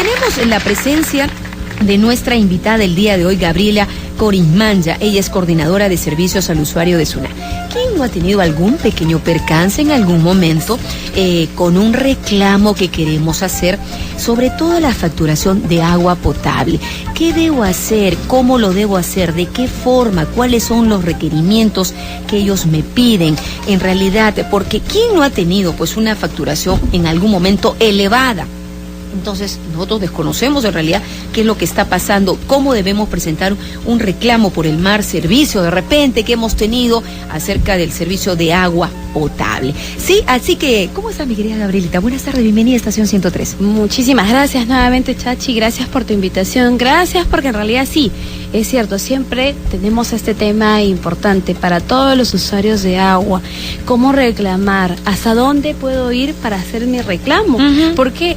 tenemos la presencia de nuestra invitada el día de hoy, Gabriela Corismanya. Ella es coordinadora de servicios al usuario de SUNA. ¿Quién no ha tenido algún pequeño percance en algún momento con un reclamo que queremos hacer, sobre todo la facturación de agua potable? ¿Qué debo hacer? ¿Cómo lo debo hacer? ¿De qué forma? ¿Cuáles son los requerimientos que ellos me piden? En realidad, porque ¿quién no ha tenido pues una facturación en algún momento elevada? Entonces, nosotros desconocemos en realidad qué es lo que está pasando, cómo debemos presentar un reclamo por el mal servicio de repente que hemos tenido acerca del servicio de agua potable. Sí, así que, ¿cómo está mi querida Gabrielita? Buenas tardes, bienvenida a Estación 103. Muchísimas gracias nuevamente, Chachi, gracias por tu invitación, gracias porque en realidad sí, es cierto, siempre tenemos este tema importante para todos los usuarios de agua, cómo reclamar, hasta dónde puedo ir para hacer mi reclamo, porque...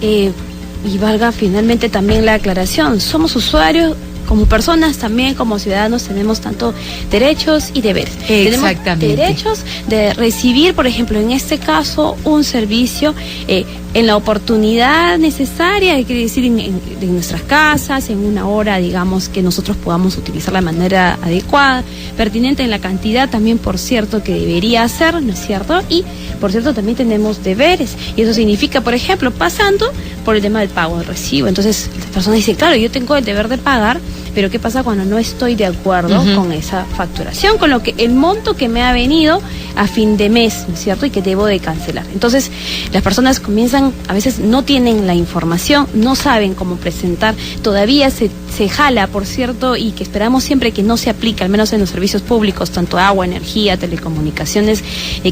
y valga finalmente también la aclaración, somos usuarios, como personas también, como ciudadanos, tenemos tanto derechos y deberes. Exactamente. Tenemos derechos de recibir, por ejemplo, en este caso, un servicio en la oportunidad necesaria, hay que decir, en nuestras casas, en una hora, digamos, que nosotros podamos utilizar de manera adecuada, pertinente en la cantidad también, por cierto, que debería ser, ¿no es cierto? Y, por cierto, también tenemos deberes, y eso significa, por ejemplo, pasando por el tema del pago del recibo. Entonces, la persona dice, claro, yo tengo el deber de pagar, pero ¿qué pasa cuando no estoy de acuerdo con esa facturación, con lo que el monto que me ha venido a fin de mes, ¿no es cierto? Y que debo de cancelar. Entonces, las personas comienzan, a veces no tienen la información, no saben cómo presentar, todavía se jala, por cierto, y que esperamos siempre que no se aplique, al menos en los servicios públicos, tanto agua, energía, telecomunicaciones,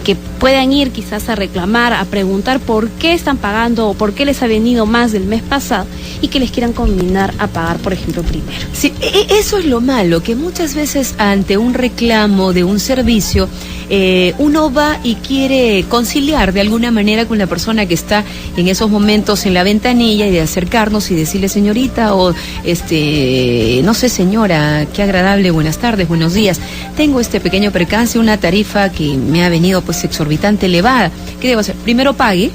que puedan ir quizás a reclamar, a preguntar por qué están pagando o por qué les ha venido más del mes pasado y que les quieran combinar a pagar, por ejemplo, primero. Sí, eso es lo malo, que muchas veces ante un reclamo de un servicio, uno va y quiere conciliar de alguna manera con la persona que está en esos momentos en la ventanilla y de acercarnos y decirle, señorita, o no sé, señora, qué agradable, buenas tardes, buenos días, tengo este pequeño percance, una tarifa que me ha venido pues exorbitante, elevada, ¿qué debo hacer? Primero pague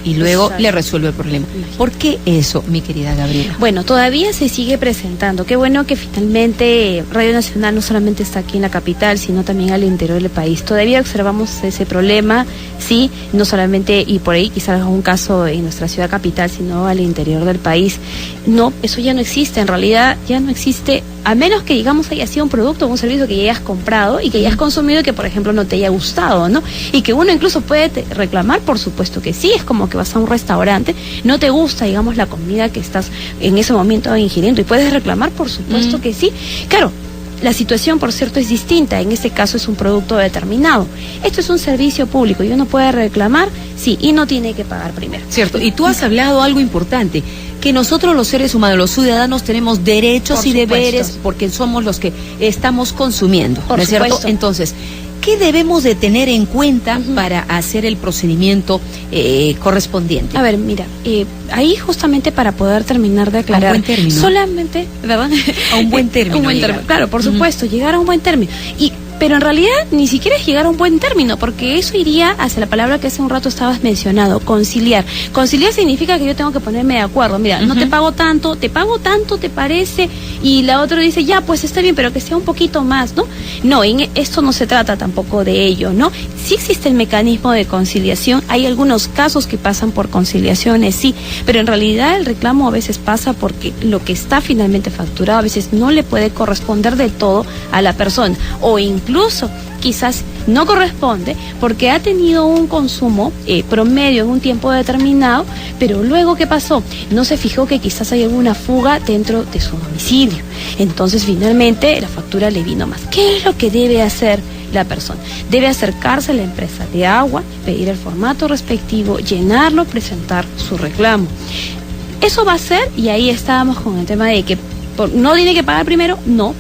y luego le resuelve el problema. ¿Por qué eso, mi querida Gabriela? Bueno, todavía se sigue presentando. Qué bueno que finalmente Radio Nacional no solamente está aquí en la capital, sino también al interior del país. Todavía observamos ese problema, sí, no solamente, y por ahí quizás algún caso en nuestra ciudad capital, sino al interior del país. No, eso ya no existe, en realidad ya no existe, a menos que, digamos, haya sido un producto o un servicio que ya hayas comprado y que hayas consumido y que, por ejemplo, no te haya gustado, ¿no? Y que uno incluso puede reclamar, por supuesto que sí, es como que vas a un restaurante, no te gusta, digamos, la comida que estás en ese momento ingiriendo y puedes reclamar, por supuesto que sí. Claro, la situación, por cierto, es distinta, en este caso es un producto determinado. Esto es un servicio público y uno puede reclamar, sí, y no tiene que pagar primero. Cierto, y tú has hablado algo importante, que nosotros los seres humanos, los ciudadanos, tenemos derechos y deberes porque somos los que estamos consumiendo, ¿no es cierto? Entonces, ¿qué debemos de tener en cuenta para hacer el procedimiento correspondiente? A ver, mira, ahí justamente para poder terminar de aclarar. A un buen término. Solamente, ¿verdad? A un buen término. Un buen término, claro, por supuesto, llegar a un buen término. Pero en realidad ni siquiera es llegar a un buen término, porque eso iría hacia la palabra que hace un rato estabas mencionando, conciliar. Conciliar significa que yo tengo que ponerme de acuerdo. Mira, no te pago tanto, ¿te parece? Y la otra dice, ya, pues está bien, pero que sea un poquito más, ¿no? No, esto no se trata tampoco de ello, ¿no? Sí existe el mecanismo de conciliación, hay algunos casos que pasan por conciliaciones, sí, pero en realidad el reclamo a veces pasa porque lo que está finalmente facturado a veces no le puede corresponder del todo a la persona, o incluso quizás no corresponde porque ha tenido un consumo promedio en un tiempo determinado, pero luego ¿qué pasó? No se fijó que quizás hay alguna fuga dentro de su domicilio. Entonces finalmente la factura le vino más. ¿Qué es lo que debe hacer la persona? Debe acercarse a la empresa de agua, pedir el formato respectivo, llenarlo, presentar su reclamo. Eso va a ser, y ahí estábamos con el tema de que no tiene que pagar primero, no,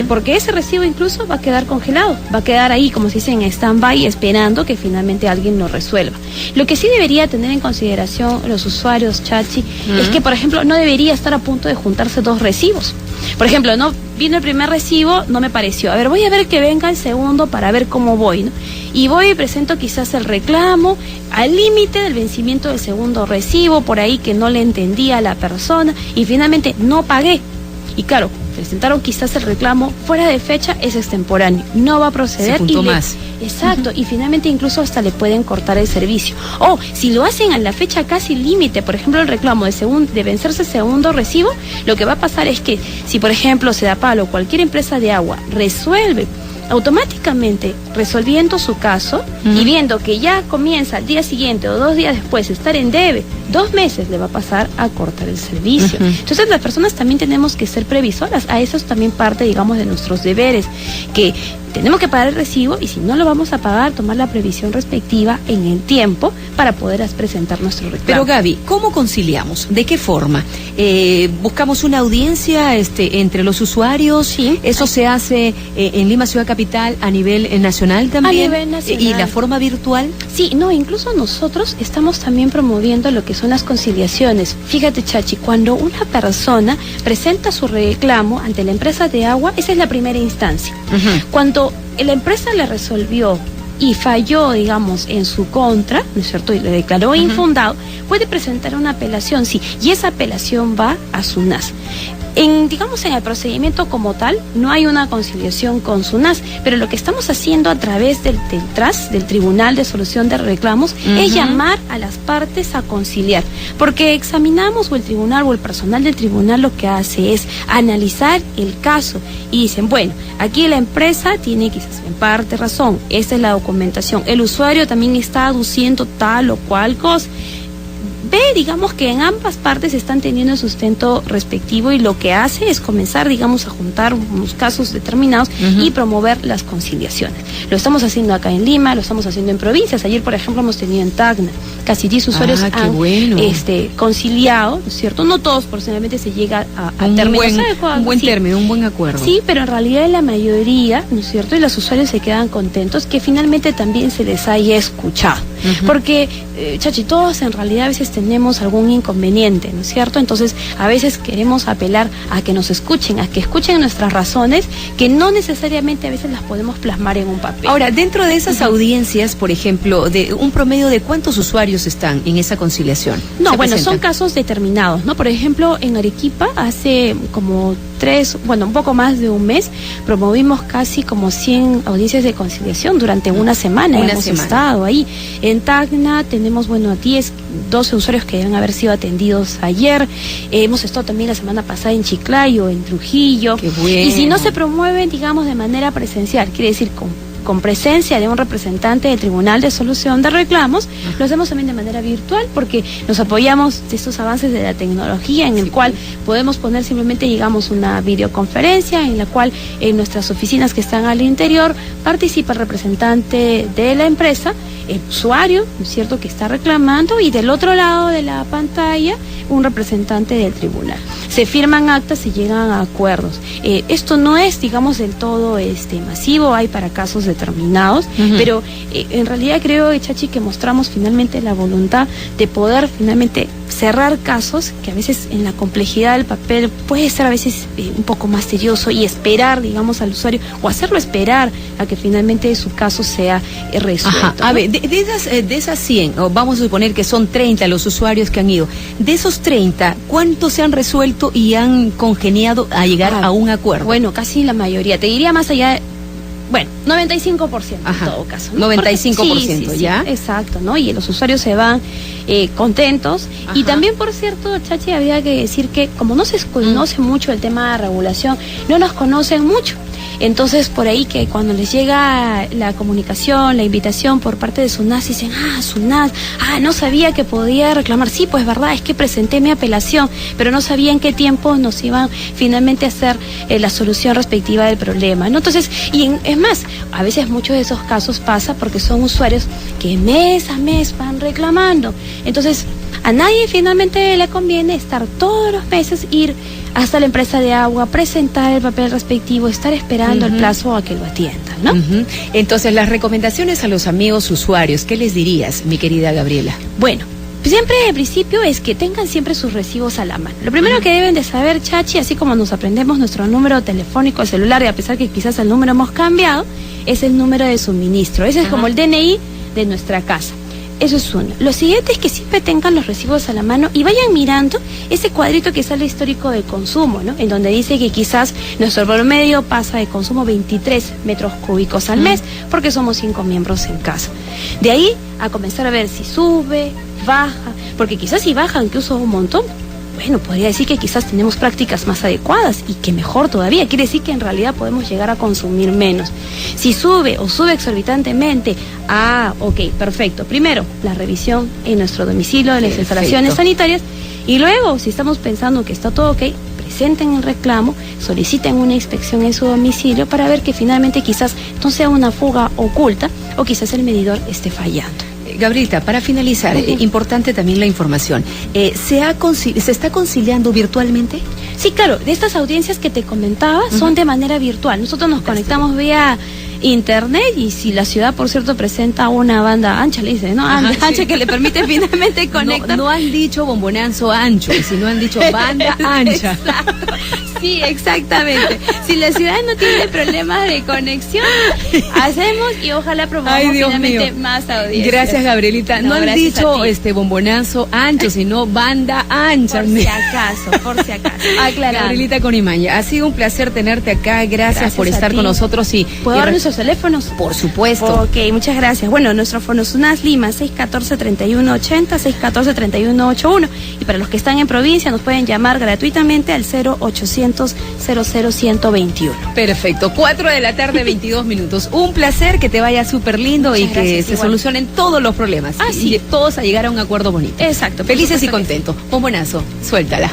porque ese recibo incluso va a quedar congelado, va a quedar ahí, como se dice, en stand-by, esperando que finalmente alguien lo resuelva. Lo que sí debería tener en consideración los usuarios, Chachi, es que, por ejemplo, no debería estar a punto de juntarse dos recibos. Por ejemplo, no vino el primer recibo, no me pareció. A ver, voy a ver que venga el segundo para ver cómo voy, ¿no? Y voy y presento quizás el reclamo al límite del vencimiento del segundo recibo, por ahí que no le entendía a la persona, y finalmente no pagué. Y claro, presentaron quizás el reclamo fuera de fecha, es extemporáneo, no va a proceder. Se juntó más. Exacto, y finalmente incluso hasta le pueden cortar el servicio. O si lo hacen a la fecha casi límite, por ejemplo el reclamo de vencerse el segundo recibo, lo que va a pasar es que si por ejemplo Sedapal o cualquier empresa de agua resuelve automáticamente resolviendo su caso y viendo que ya comienza al día siguiente o 2 días después estar en debe, 2 meses le va a pasar a cortar el servicio. Entonces las personas también tenemos que ser previsoras, a eso es también parte, digamos, de nuestros deberes, que tenemos que pagar el recibo y si no lo vamos a pagar, tomar la previsión respectiva en el tiempo para poder presentar nuestro reclamo. Pero Gaby, ¿cómo conciliamos? ¿De qué forma? ¿Buscamos una audiencia entre los usuarios? Sí. ¿Eso se hace en Lima Ciudad Capital a nivel nacional también? A nivel nacional. ¿Y la forma virtual? Sí, no, incluso nosotros estamos también promoviendo lo que son las conciliaciones. Fíjate, Chachi, cuando una persona presenta su reclamo ante la empresa de agua, esa es la primera instancia. Cuando la empresa le resolvió y falló, digamos, en su contra, ¿no es cierto?, y le declaró infundado, puede presentar una apelación, sí, y esa apelación va a SUNAS. Digamos, en el procedimiento como tal, no hay una conciliación con SUNAS, pero lo que estamos haciendo a través del TRAS, del Tribunal de Solución de Reclamos, es llamar a las partes a conciliar, porque examinamos, o el tribunal o el personal del tribunal lo que hace es analizar el caso y dicen, bueno, aquí la empresa tiene quizás en parte razón, esta es la documentación, el usuario también está aduciendo tal o cual cosa. Ve, digamos, que en ambas partes están teniendo el sustento respectivo y lo que hace es comenzar, digamos, a juntar unos casos determinados y promover las conciliaciones. Lo estamos haciendo acá en Lima, lo estamos haciendo en provincias. Ayer, por ejemplo, hemos tenido en Tacna, casi 10 usuarios han conciliado, ¿no es cierto? No todos, personalmente se llega a términos adecuados. Un buen término, un buen acuerdo. Sí, pero en realidad la mayoría, ¿no es cierto? Y los usuarios se quedan contentos que finalmente también se les haya escuchado. Porque, Chachi, todos en realidad a veces tenemos algún inconveniente, ¿no es cierto? Entonces, a veces queremos apelar a que nos escuchen, a que escuchen nuestras razones, que no necesariamente a veces las podemos plasmar en un papel. Ahora, dentro de esas audiencias, por ejemplo, de un promedio de ¿cuántos usuarios están en esa conciliación? No, bueno, son casos determinados, ¿no? Por ejemplo, en Arequipa, hace como un poco más de un mes, promovimos casi como 100 audiencias de conciliación durante una semana. Hemos estado ahí. En Tacna tenemos, 12 usuarios que deben haber sido atendidos ayer. Hemos estado también la semana pasada en Chiclayo, en Trujillo. Qué bueno. Y si no se promueven, digamos, de manera presencial, quiere decir con presencia de un representante del Tribunal de Solución de Reclamos, lo hacemos también de manera virtual porque nos apoyamos de estos avances de la tecnología en el cual podemos poner simplemente, digamos, una videoconferencia en la cual en nuestras oficinas que están al interior participa el representante de la empresa, el usuario, ¿no es cierto?, que está reclamando, y del otro lado de la pantalla un representante del tribunal. Se firman actas y llegan a acuerdos. Esto no es, digamos, del todo masivo, hay para casos determinados, pero en realidad creo, Chachi, que mostramos finalmente la voluntad de poder finalmente cerrar casos que a veces en la complejidad del papel puede ser a veces un poco más tedioso, y esperar, digamos, al usuario, o hacerlo esperar a que finalmente su caso sea resuelto. A ver, de esas 100, o vamos a suponer que son 30 los usuarios que han ido, de esos 30, ¿cuántos se han resuelto y han congeniado a llegar a un acuerdo? Bueno, casi la mayoría, te diría más allá de... 95% en todo caso, ¿no? 95%, sí, ¿ya? Exacto, ¿no? Y los usuarios se van contentos. Y también, por cierto, Chachi, había que decir que como no se conoce mucho el tema de regulación, no nos conocen mucho. Entonces, por ahí que cuando les llega la comunicación, la invitación por parte de SUNAS, dicen, SUNAS, no sabía que podía reclamar. Sí, pues verdad, es que presenté mi apelación, pero no sabía en qué tiempo nos iban finalmente a hacer la solución respectiva del problema, ¿no? Entonces, es más, a veces muchos de esos casos pasa porque son usuarios que mes a mes van reclamando. Entonces, a nadie finalmente le conviene estar todos los meses, ir hasta la empresa de agua, presentar el papel respectivo, estar esperando el plazo a que lo atiendan, ¿no? Entonces, las recomendaciones a los amigos usuarios, ¿qué les dirías, mi querida Gabriela? Bueno, Siempre, en principio, es que tengan siempre sus recibos a la mano. Lo primero que deben de saber, Chachi, así como nos aprendemos nuestro número telefónico celular, y a pesar que quizás el número hemos cambiado, es el número de suministro. Ese es como el DNI de nuestra casa. Eso es uno. Lo siguiente es que siempre tengan los recibos a la mano y vayan mirando ese cuadrito que sale histórico de consumo, ¿no? En donde dice que quizás nuestro promedio pasa de consumo 23 metros cúbicos al mes, porque somos 5 miembros en casa. De ahí a comenzar a ver si sube, baja, porque quizás si bajan, que uso un montón, bueno, podría decir que quizás tenemos prácticas más adecuadas y que mejor todavía, quiere decir que en realidad podemos llegar a consumir menos. Si sube o sube exorbitantemente, ok, perfecto. Primero, la revisión en nuestro domicilio, en las instalaciones sanitarias, y luego, si estamos pensando que está todo ok, presenten el reclamo, soliciten una inspección en su domicilio para ver que finalmente quizás no sea una fuga oculta o quizás el medidor esté fallando. Gabrielita, para finalizar, importante también la información. ¿Se está conciliando virtualmente? Sí, claro, de estas audiencias que te comentaba son de manera virtual. Nosotros nos conectamos vía internet y si la ciudad, por cierto, presenta una banda ancha, le dicen, ¿no? Ancha que le permite finalmente conectar. No han dicho bombonazo ancho, sino han dicho banda ancha. Exacto. Sí, exactamente. Si la ciudad no tiene problemas de conexión, hacemos y ojalá promovamos finalmente más audiencias. Gracias, Gabrielita. No han dicho bombonazo ancho, sino banda ancha. Por si acaso. Aclarando. Gabrielita Corimaña, ha sido un placer tenerte acá. Gracias por estar con nosotros. ¿Puedo dar nuestros teléfonos? Por supuesto. Ok, muchas gracias. Bueno, nuestro Fonosunas Lima, 614-3180, 614-3181. Y para los que están en provincia, nos pueden llamar gratuitamente al 0800-00121. Perfecto, 4 de la tarde, 22 minutos. Un placer, que te vaya súper lindo. Muchas y gracias, que se solucionen todos los problemas. Sí. Y todos a llegar a un acuerdo bonito. Exacto. Felices y contentos. Bombonazo, suéltala.